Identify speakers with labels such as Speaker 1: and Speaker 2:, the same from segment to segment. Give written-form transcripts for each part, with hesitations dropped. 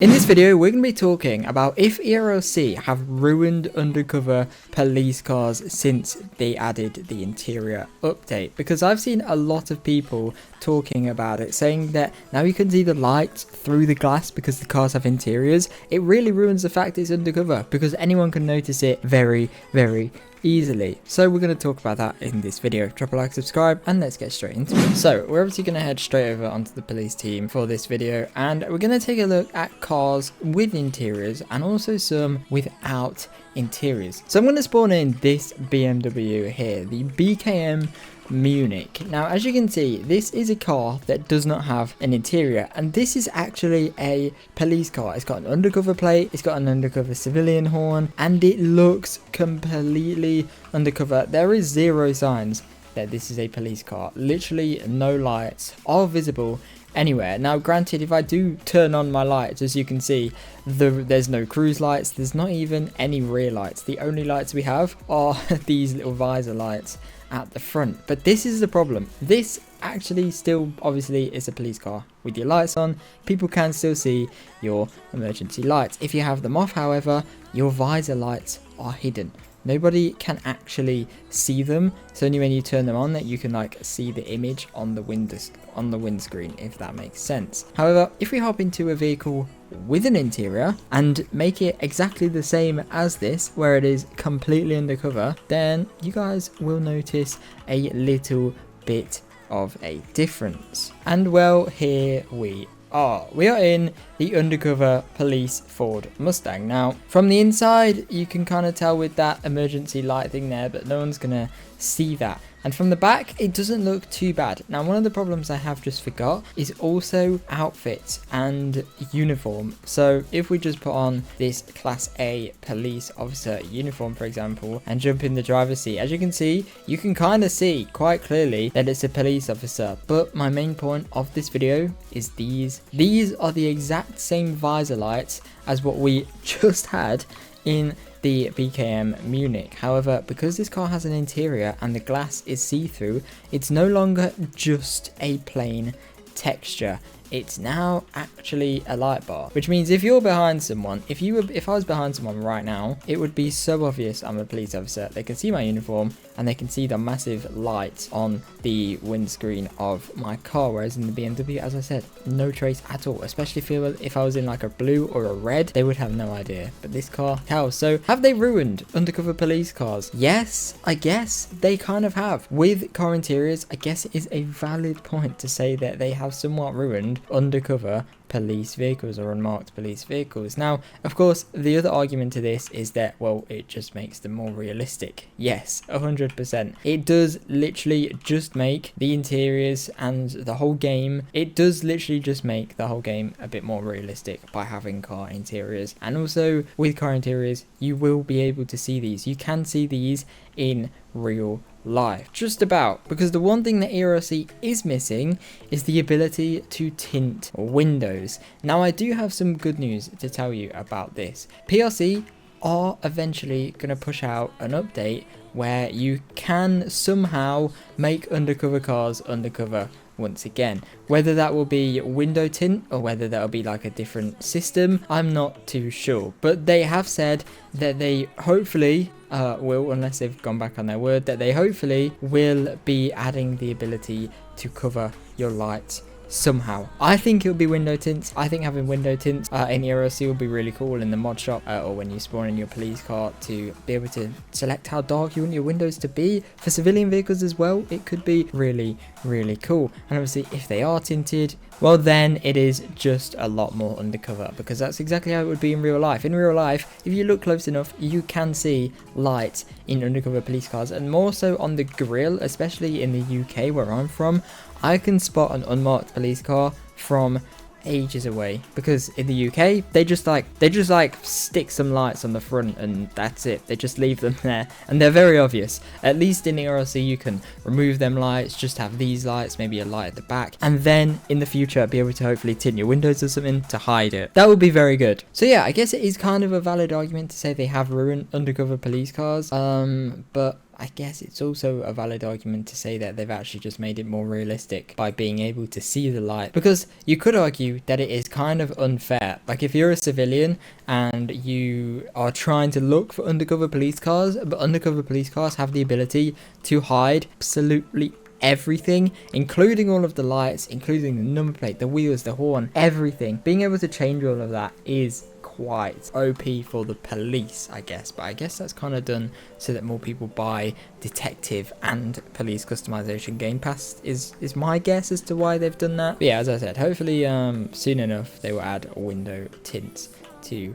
Speaker 1: In this video, we're going to be talking about if ERLC have ruined undercover police cars since they added the interior update. Because I've seen a lot of people talking about it, saying that now you can see the lights through the glass because the cars have interiors. It really ruins the fact it's undercover because anyone can notice it very, very easily. So we're going to talk about that in this video. Drop a like, subscribe, and let's get straight into it. So we're obviously going to head straight over onto the police team for this video, and we're going to take a look at cars with interiors and also some without interiors. So I'm going to spawn in this BMW here, the BKM Munich. Now, as you can see, this is a car that does not have an interior, and this is actually a police car. It's got an undercover plate, it's got an undercover civilian horn, and it looks completely undercover. There is zero signs that this is a police car. Literally no lights are visible anywhere. Now granted, if I do turn on my lights, as you can see, there's no cruise lights, there's not even any rear lights. The only lights we have are these little visor lights at the front. But this is the problem. This actually still obviously is a police car with your lights on. People can still see your emergency lights. If you have them off, however, your visor lights are hidden. Nobody can actually see them. It's only when you turn them on that you can like see the image on the windscreen, if that makes sense. However, if we hop into a vehicle with an interior and make it exactly the same as this, where it is completely undercover, then you guys will notice a little bit of a difference. And well, here we are. We are in the undercover police Ford Mustang. Now, from the inside, you can kind of tell with that emergency light thing there, but no one's gonna see that. And from the back, it doesn't look too bad. Now, one of the problems I have just forgot is also outfits and uniform. So if we just put on this Class A police officer uniform, for example, and jump in the driver's seat, as you can see, you can kind of see quite clearly that it's a police officer. But my main point of this video is these. These are the exact same visor lights as what we just had in the BKM Munich. However, because this car has an interior and the glass is see-through, it's no longer just a plain texture. It's now actually a light bar, which means if you're behind someone, if I was behind someone right now, it would be so obvious I'm a police officer. They can see my uniform and they can see the massive lights on the windscreen of my car, whereas in the BMW, as I said, no trace at all. Especially if I was in like a blue or a red, they would have no idea. But this car, hell. So have they ruined undercover police cars? Yes, I guess they kind of have. With car interiors, I guess it is a valid point to say that they have somewhat ruined undercover police vehicles or unmarked police vehicles. Now, of course, the other argument to this is that, well, it just makes them more realistic. Yes, 100%. It does literally just make the interiors and the whole game, it does literally just make the whole game a bit more realistic by having car interiors. And also with car interiors, you will be able to see these. You can see these in real life, just about, because the one thing that ERLC is missing is the ability to tint windows. Now, I do have some good news to tell you about this. PRC are eventually going to push out an update where you can somehow make undercover cars undercover once again. Whether that will be window tint or whether that will be like a different system, I'm not too sure. But they have said that they hopefully will, unless they've gone back on their word, that they hopefully will be adding the ability to cover your lights somehow. I think it'll be window tints. I think having window tints in ERLC will be really cool in the mod shop or when you spawn in your police car, to be able to select how dark you want your windows to be. For civilian vehicles as well, it could be really, really cool. And obviously, if they are tinted, well, then it is just a lot more undercover, because that's exactly how it would be in real life. In real life, if you look close enough, you can see lights in undercover police cars, and more so on the grille, especially in the UK where I'm from. I can spot an unmarked police car from ages away, because in the UK they just like stick some lights on the front and that's it. They just leave them there and they're very obvious. At least in ERLC you can remove them lights, just have these lights, maybe a light at the back, and then in the future be able to hopefully tint your windows or something to hide it. That would be very good. So yeah, I guess it is kind of a valid argument to say they have ruined undercover police cars, but I guess it's also a valid argument to say that they've actually just made it more realistic by being able to see the light, because you could argue that it is kind of unfair. Like if you're a civilian and you are trying to look for undercover police cars, but undercover police cars have the ability to hide absolutely everything, including all of the lights, including the number plate, the wheels, the horn, everything. Being able to change all of that is quite OP for the police, I guess, but I guess that's kind of done so that more people buy detective and police customization game pass is my guess as to why they've done that. But yeah, as I said, hopefully soon enough they will add window tints to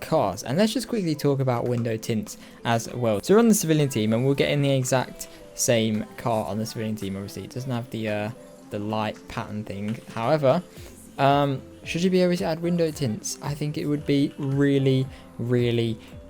Speaker 1: cars. And let's just quickly talk about window tints as well. So we're on the civilian team and we'll get in the exact same car on the civilian team. Obviously it doesn't have the light pattern thing, however, should you be able to add window tints, I think it would be really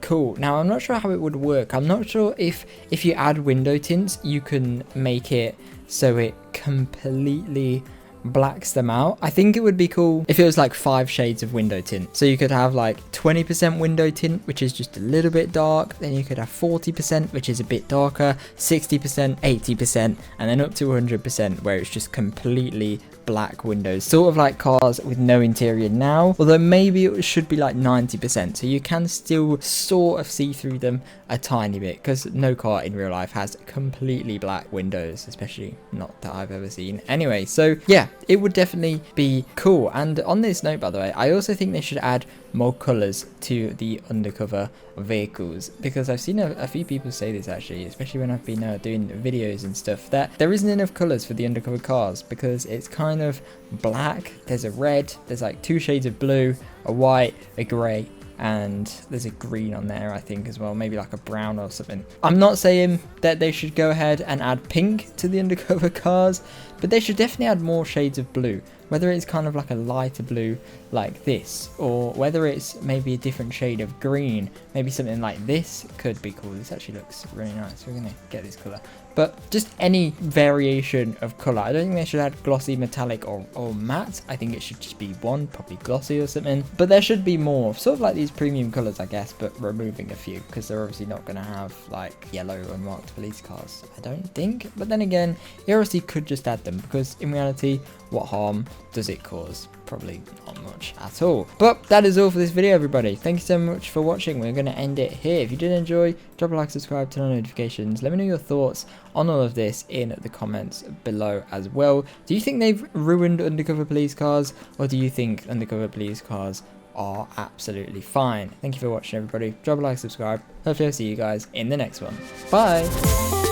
Speaker 1: cool. Now I'm not sure how it would work. I'm not sure if you add window tints you can make it so it completely blacks them out. I think it would be cool if it was like 5 shades of window tint. So you could have like 20% window tint, which is just a little bit dark. Then you could have 40%, which is a bit darker, 60%, 80%, and then up to 100%, where it's just completely black windows, sort of like cars with no interior now, although maybe it should be like 90%, so you can still sort of see through them a tiny bit, because no car in real life has completely black windows, especially not that I've ever seen. Anyway, so yeah, it would definitely be cool. And on this note, by the way, I also think they should add more colors to the undercover vehicles, because I've seen a few people say this actually, especially when I've been doing videos and stuff, that there isn't enough colors for the undercover cars, because it's kind of black. There's a red, there's like 2 shades of blue, a white, a gray, and there's a green on there I think as well, maybe like a brown or something. I'm not saying that they should go ahead and add pink to the undercover cars, but they should definitely add more shades of blue, whether it's kind of like a lighter blue like this, or whether it's maybe a different shade of green. Maybe something like this could be cool. This actually looks really nice. We're gonna get this color, but just any variation of color. I don't think they should add glossy, metallic, or matte. I think it should just be one, probably glossy or something, but there should be more, sort of like these premium colors I guess, but removing a few, because they're obviously not going to have like yellow unmarked police cars, I don't think. But then again, ERLC could just add them, because in reality, what harm does it cause? Probably not much at all. But that is all for this video, everybody. Thank you so much for watching. We're going to end it here. If you did enjoy, drop a like, subscribe, turn on notifications. Let me know your thoughts on all of this in the comments below as well. Do you think they've ruined undercover police cars, or do you think undercover police cars are absolutely fine? Thank you for watching, everybody. Drop a like, subscribe. Hopefully I'll see you guys in the next one. Bye.